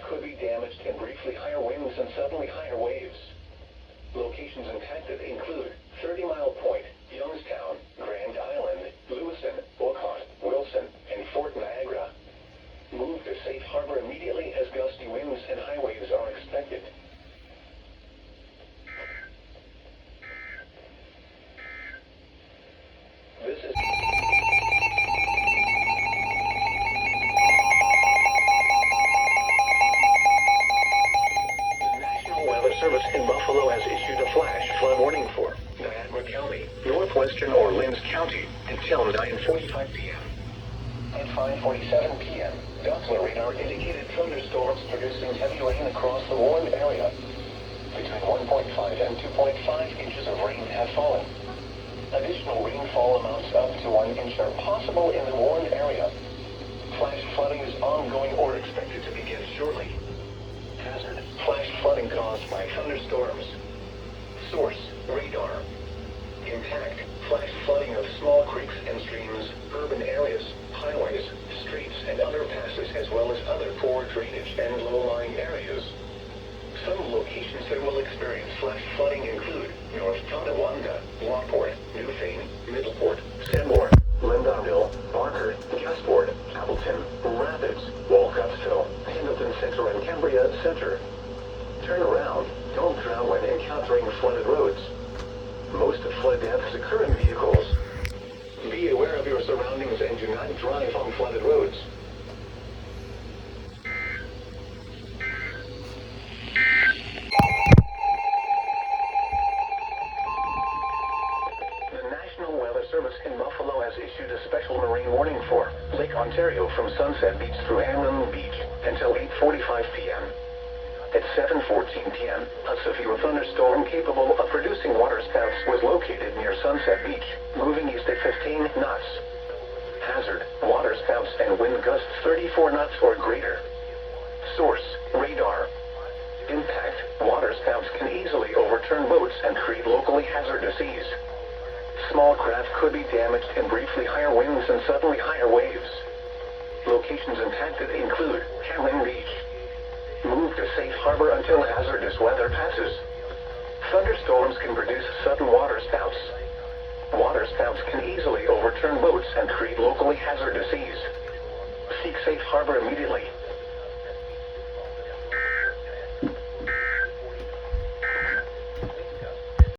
could be damaged and briefly higher winds and suddenly higher waves. Locations impacted include 30 Mile Point, Youngstown, Grand Island, Lewiston, Ocott, Wilson, and Fort Niagara. Move to safe harbor immediately as gusty winds and high waves are expected. This is the National Weather Service in Buffalo has issued a flash flood warning for Niagara County, northwestern Orleans County until 9:45 p.m. At 5:47 p.m., Doppler radar indicated thunderstorms producing heavy rain across the warned area. Between 1.5 and 2.5 inches of rain have fallen. Additional rainfall amounts up to 1 inch are possible in the warned area. Flash flooding is ongoing or expected to begin shortly. Hazard: flash flooding caused by thunderstorms. Source: radar. Impact: flash flooding of small creeks and streams, urban areas, highways, streets, and other passes, as well as other poor drainage and low-lying areas. Some locations that will experience flash flooding include North Tonawanda, Lockport, Newfane, Middleport, Seymour, Lindarville, Barker, Gasport, Appleton, Rapids, Walcottsville, Hamilton Center, and Cambria Center. Turn around. Don't drown when encountering flooded roads. Most flood deaths occur in vehicles. Be aware of your surroundings and do not drive on flooded roads. The National Weather Service in Buffalo has issued a special marine warning for Lake Ontario from Sunset Beach through Hamlin Beach until 8:45 p.m. At 7:14 p.m., a severe thunderstorm capable of producing waterspouts was located near Sunset Beach, moving east at 15 knots. Hazard: waterspouts and wind gusts 34 knots or greater. Source: radar. Impact: waterspouts can easily overturn boats and create locally hazardous seas. Small craft could be damaged in briefly higher winds and suddenly higher waves. Locations impacted include Hamlin Beach. Move to safe harbor until hazardous weather passes. Thunderstorms can produce sudden waterspouts. Waterspouts can easily overturn boats and create locally hazardous seas. Seek safe harbor immediately.